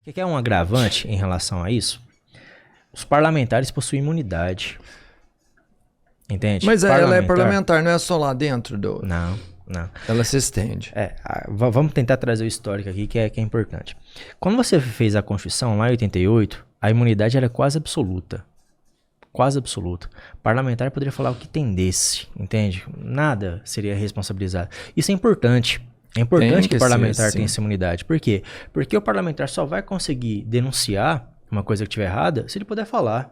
O que é um agravante em relação a isso? Os parlamentares possuem imunidade. Entende? Mas ela é parlamentar, não é só lá dentro do... Não. Ela se estende. Vamos tentar trazer o histórico aqui, que é importante. Quando você fez a Constituição, lá em 88, a imunidade era quase absoluta. Quase absoluta. O parlamentar poderia falar o que entendesse, entende? Nada seria responsabilizado. Isso é importante. É importante que o parlamentar tenha essa imunidade. Por quê? Porque o parlamentar só vai conseguir denunciar uma coisa que estiver errada se ele puder falar.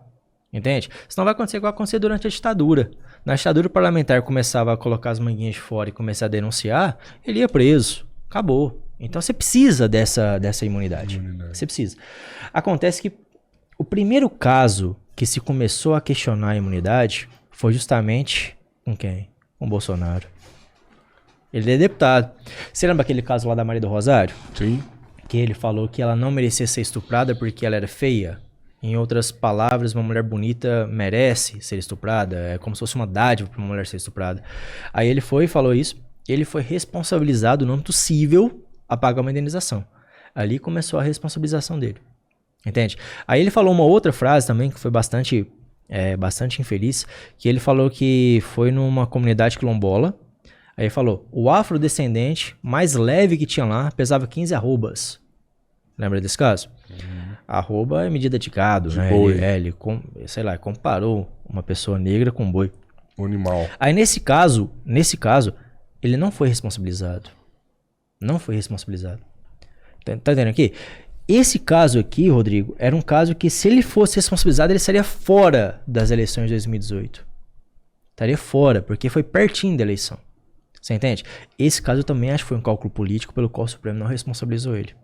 Entende? Senão vai acontecer igual aconteceu durante a ditadura. Na ditadura, o parlamentar começava a colocar as manguinhas de fora e começar a denunciar, ele ia preso. Acabou. Então você precisa dessa imunidade. Você precisa. Acontece que o primeiro caso que se começou a questionar a imunidade foi justamente com quem? Com o Bolsonaro. Ele é deputado. Você lembra aquele caso lá da Maria do Rosário? Sim. Que ele falou que ela não merecia ser estuprada porque ela era feia? Em outras palavras, uma mulher bonita merece ser estuprada. É como se fosse uma dádiva para uma mulher ser estuprada. Aí ele foi e falou isso. Ele foi responsabilizado no âmbito civil a pagar uma indenização. Ali começou a responsabilização dele. Entende? Aí ele falou uma outra frase também que foi bastante infeliz. Que ele falou que foi numa comunidade quilombola. Aí ele falou, o afrodescendente mais leve que tinha lá pesava 15 arrobas. Lembra desse caso? Arroba é medida de gado, né? Ele comparou uma pessoa negra com um boi. Um animal. Aí nesse caso, ele não foi responsabilizado. Não foi responsabilizado. Tá entendendo aqui? Esse caso aqui, Rodrigo, era um caso que se ele fosse responsabilizado, ele estaria fora das eleições de 2018. Estaria fora, porque foi pertinho da eleição. Você entende? Esse caso eu também acho que foi um cálculo político pelo qual o Supremo não responsabilizou ele.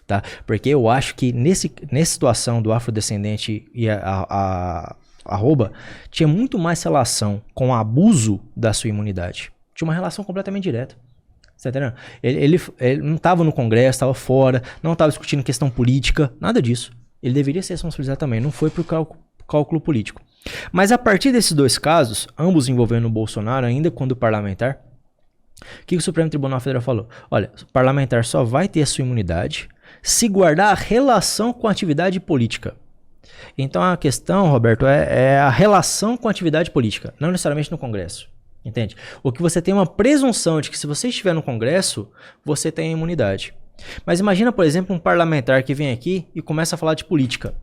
Tá? Porque eu acho que nessa situação do afrodescendente e a arroba, tinha muito mais relação com o abuso da sua imunidade. Tinha uma relação completamente direta. Você tá entendendo? Ele não estava no Congresso, estava fora, não estava discutindo questão política, nada disso. Ele deveria ser responsabilizado também, não foi por cálculo político. Mas a partir desses dois casos, ambos envolvendo o Bolsonaro, ainda quando parlamentar, o que o Supremo Tribunal Federal falou? Olha, o parlamentar só vai ter a sua imunidade se guardar a relação com a atividade política. Então a questão, Roberto, é a relação com a atividade política, não necessariamente no Congresso. Entende? O que você tem uma presunção de que se você estiver no Congresso, você tem imunidade. Mas imagina, por exemplo, um parlamentar que vem aqui e começa a falar de política.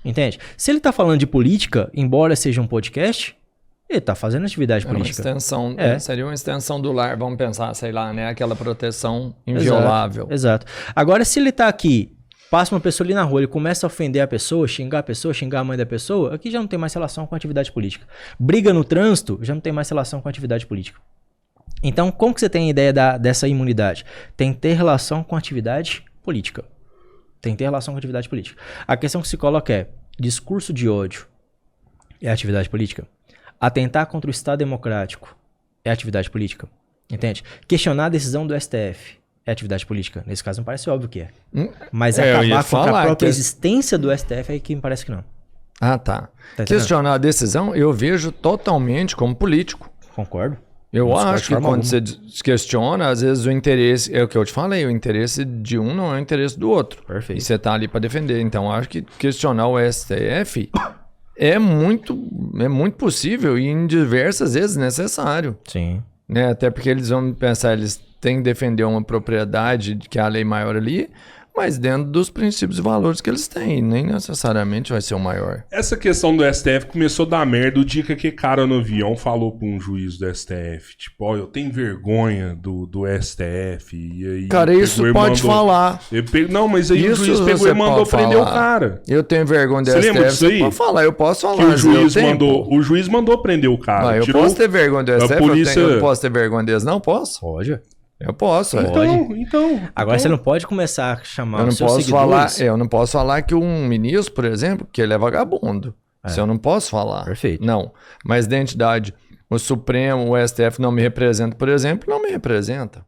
Entende? Se ele está falando de política, embora seja um podcast, ele está fazendo atividade política. Seria uma extensão do lar, vamos pensar, sei lá, né? Aquela proteção inviolável. Exato. Agora, se ele está aqui, passa uma pessoa ali na rua, ele começa a ofender a pessoa, xingar a mãe da pessoa, aqui já não tem mais relação com a atividade política. Briga no trânsito, já não tem mais relação com a atividade política. Então, como que você tem a ideia dessa imunidade? Tem que ter relação com a atividade política. Tem que ter relação com a atividade política. A questão que se coloca é, discurso de ódio é atividade política? Atentar contra o Estado democrático é atividade política? Entende? Questionar a decisão do STF é atividade política? Nesse caso, me parece óbvio que é. Mas acabar contra a própria existência do STF é que me parece que não. Ah, tá. Questionar a decisão eu vejo totalmente como político. Concordo. Eu acho que quando você questiona, às vezes o interesse, é o que eu te falei, o interesse de um não é o interesse do outro. Perfeito. E você tá ali para defender. Então, acho que questionar o STF é muito possível e em diversas vezes necessário. Sim. Né? Até porque eles vão pensar, eles têm que defender uma propriedade que é a lei maior ali, mas dentro dos princípios e valores que eles têm, nem necessariamente vai ser o maior. Essa questão do STF começou a dar merda o dia que aquele cara no avião falou pra um juiz do STF, tipo, ó, eu tenho vergonha do STF, e aí... Cara, isso pode falar. Não, mas aí isso o juiz pegou e mandou prender o cara. Eu tenho vergonha do STF, lembra disso aí? Pode falar, eu posso falar. Que o juiz mandou prender o cara. Eu posso ter vergonha do STF, polícia... eu posso ter vergonha deles, não posso? Pode. Eu posso. Agora você não pode começar a chamar os seus seguidores. Eu não posso falar que um ministro, por exemplo, que ele é vagabundo. Isso eu não posso falar. Perfeito. Não. Mas da entidade, o Supremo, o STF não me representa, por exemplo, não me representa.